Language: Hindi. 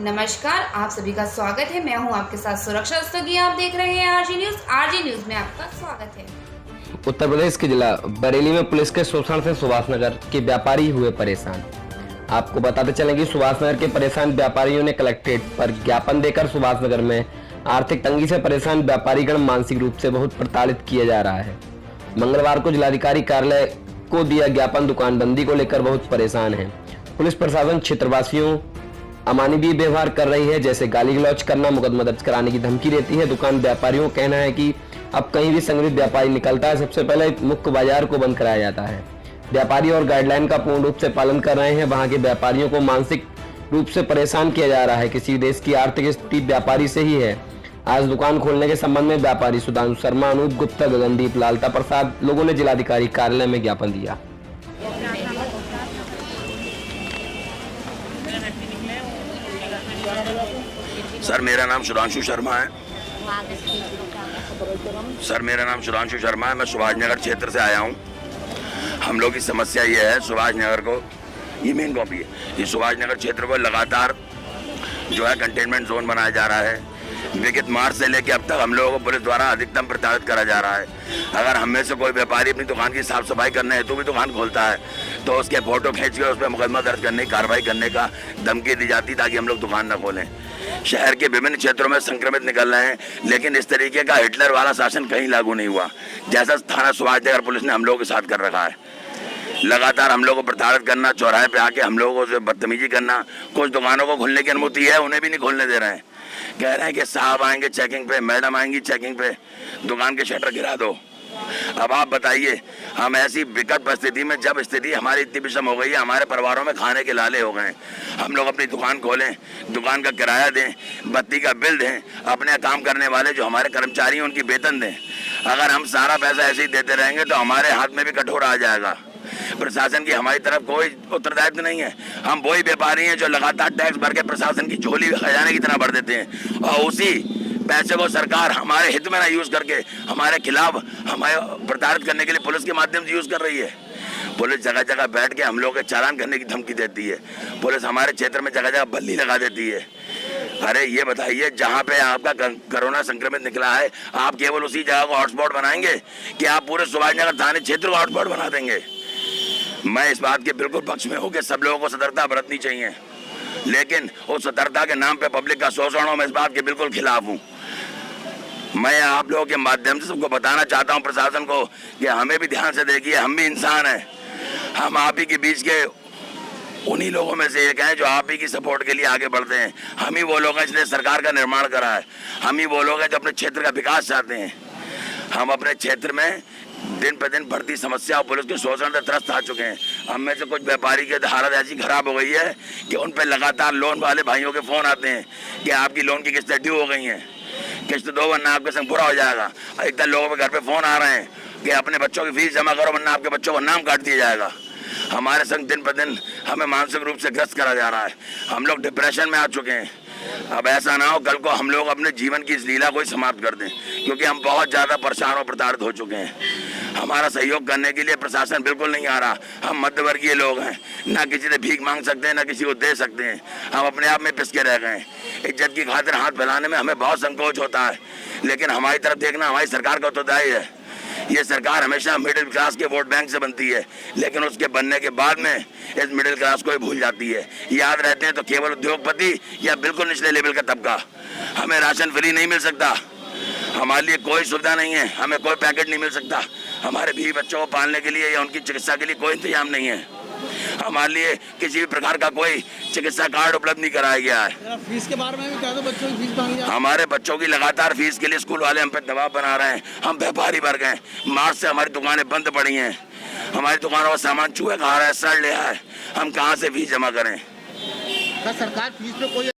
नमस्कार, आप सभी का स्वागत है। मैं हूं आपके साथ सुरक्षा दस्तगी। आप देख रहे हैं आरजी न्यूज। आरजी न्यूज में आपका स्वागत है। उत्तर प्रदेश के जिला बरेली में पुलिस के शोषण से सुभाषनगर के व्यापारी हुए परेशान। आपको बताते चलें कि सुभाषनगर के परेशान व्यापारियों ने कलेक्ट्रेट पर ज्ञापन देकर सुभाषनगर में आर्थिक तंगी से परेशान व्यापारीगण मानसिक रूप से बहुत प्रताड़ित किया जा रहा है। मंगलवार को जिलाधिकारी कार्यालय को दिया ज्ञापन दुकानबंदी को लेकर बहुत परेशान है। पुलिस प्रशासन क्षेत्रवासियों अमानवीय व्यवहार कर रही है, जैसे गाली गलौज करना, मुकदमा दर्ज कराने की धमकी देती है। दुकान व्यापारियों का कहना है कि अब कहीं भी संगठित व्यापारी निकलता है, सबसे पहले मुख्य बाजार को बंद कराया जाता है। व्यापारी और गाइडलाइन का पूर्ण रूप से पालन कर रहे हैं। वहां के व्यापारियों को मानसिक रूप से परेशान किया जा रहा है। किसी देश की आर्थिक स्थिति व्यापारी से ही है। आज दुकान खोलने के संबंध में व्यापारी सुधांशु शर्मा, अनूप गुप्ता, गगनदीप, लालता प्रसाद लोगों ने जिलाधिकारी कार्यालय में ज्ञापन दिया। सर, मेरा नाम सुधांशु शर्मा है। मैं सुभाषनगर क्षेत्र से आया हूँ। हम लोग की समस्या ये है, सुभाषनगर को, ये मेन कॉपी है, ये सुभाषनगर क्षेत्र को लगातार जो है कंटेनमेंट जोन बनाया जा रहा है। विगत मार्च से लेकर अब तक हम लोगों को पुलिस द्वारा अधिकतम प्रताड़ित करा जा रहा है। अगर हम में से कोई व्यापारी अपनी दुकान की साफ सफाई करने हेतु भी दुकान खोलता है तो उसके फोटो खींच के उस पर मुकदमा दर्ज करने की कार्रवाई करने का धमकी दी जाती ताकि हम लोग दुकान न खोलें। शहर के विभिन्न क्षेत्रों में संक्रमित निकल रहे हैं, लेकिन इस तरीके का हिटलर वाला शासन कहीं लागू नहीं हुआ जैसा थाना सुभाषनगर पुलिस ने हम लोगों के साथ कर रखा है। लगातार हम लोगों को प्रताड़ित करना, चौराहे पे आके हम लोगों से बदतमीजी करना। कुछ दुकानों को खोलने की अनुमति है, उन्हें भी नहीं खोलने दे रहे हैं। कह रहे हैं कि साहब आएंगे चेकिंग पे, मैडम आएंगी चेकिंग पे, दुकान के शटर गिरा दो। अब आप बताइए, हम ऐसी विकट परिस्थिति में, जब स्थिति हमारी इतनी विषम हो गई है, हमारे परिवारों में खाने के लाले हो गए, हम लोग अपनी दुकान खोलें, दुकान का किराया दें, बत्ती का बिल दें, अपने काम करने वाले जो हमारे कर्मचारी हैं उनकी वेतन दें। अगर हम सारा पैसा ऐसे ही देते रहेंगे तो हमारे हाथ में भी कठोर आ जाएगा। प्रशासन की हमारी तरफ कोई उत्तरदायित्व नहीं है। हम वही व्यापारी हैं जो लगातार टैक्स भर के प्रशासन की झोली खजाने की तरह भर देते हैं, और उसी पैसे को सरकार हमारे हित में ना यूज करके हमारे खिलाफ हमें प्रताड़ित करने के लिए पुलिस के माध्यम से यूज कर रही है। पुलिस जगह जगह बैठ के हम लोग के चालान करने की धमकी देती है। पुलिस हमारे क्षेत्र में जगह जगह बल्ली लगा देती है। अरे ये बताइए, जहाँ पे आपका कोरोना संक्रमित निकला है, आप केवल उसी जगह को हॉटस्पॉट बनाएंगे कि आप पूरे सुभाषनगर थाने क्षेत्र को हॉटस्पॉट बना देंगे? मैं इस बात के बिल्कुल पक्ष में हूँ कि सब लोगों को सतर्कता बरतनी चाहिए, लेकिन उस सतर्कता के नाम पे पब्लिक का शोषण हो, मैं इस बात के बिल्कुल खिलाफ हूँ। मैं आप लोगों के माध्यम से सबको बताना चाहता हूँ, प्रशासन को, कि हमें भी ध्यान से देखिए, हम भी इंसान हैं। हम आप ही के बीच के उन्हीं लोगों में से एक हैं जो आप ही की सपोर्ट के लिए आगे बढ़ते हैं। हम ही वो लोग हैं जिसने सरकार का निर्माण करा है। हम ही वो लोग हैं जो अपने क्षेत्र का विकास चाहते हैं। हम अपने क्षेत्र में दिन पर दिन बढ़ती समस्या और पुलिस के शोषण से त्रस्त आ चुके हैं। हम में से कुछ व्यापारी की हालत ऐसी खराब हो गई है कि उन पर लगातार लोन वाले भाइयों के फोन आते हैं कि आपकी लोन की किस्तें ड्यू हो गई हैं, किस्त दो वरना आपके संग बुरा हो जाएगा। अधिकतर लोगों के घर पे फोन आ रहे हैं कि अपने बच्चों की फीस जमा करो वरना आपके बच्चों का नाम काट दिया जाएगा। हमारे संग दिन पर दिन हमें मानसिक रूप से ग्रस्त करा जा रहा है। हम लोग डिप्रेशन में आ चुके हैं। अब ऐसा ना हो कल को हम लोग अपने जीवन की इस लीला को ही समाप्त कर दें, क्योंकि हम बहुत ज़्यादा परेशान और प्रताड़ित हो चुके हैं। हमारा सहयोग करने के लिए प्रशासन बिल्कुल नहीं आ रहा। हम मध्यवर्गीय लोग हैं, ना किसी से भीख मांग सकते हैं ना किसी को दे सकते हैं। हम अपने आप में पिस के रह गए हैं। इज्जत की खातिर हाथ फैलाने में हमें बहुत संकोच होता है, लेकिन हमारी तरफ देखना हमारी सरकार का उत्तरदायी है। ये सरकार हमेशा मिडिल क्लास के वोट बैंक से बनती है, लेकिन उसके बनने के बाद में इस मिडिल क्लास को ही भूल जाती है। याद रहते हैं तो केवल उद्योगपति या बिल्कुल निचले लेवल का तबका। हमें राशन फ्री नहीं मिल सकता, हमारे लिए कोई सुविधा नहीं है, हमें कोई पैकेट नहीं मिल सकता, हमारे बीवी बच्चों को पालने के लिए या उनकी चिकित्सा के लिए कोई इंतजाम नहीं है, हमारे लिए किसी भी प्रकार का कोई चिकित्सा कार्ड उपलब्ध नहीं कराया गया है। फीस के बारे में भी कह दो, बच्चों की फीस मांगी। हमारे बच्चों की लगातार फीस के लिए स्कूल वाले हम पे दबाव बना रहे हैं। हम व्यापारी वर्ग हैं, मार्च से हमारी दुकानें बंद पड़ी हैं, हमारी दुकानों का सामान चूहे खा रहा है, सड़ लिया है, हम कहाँ से फीस जमा करें? सरकार फीस पे कोई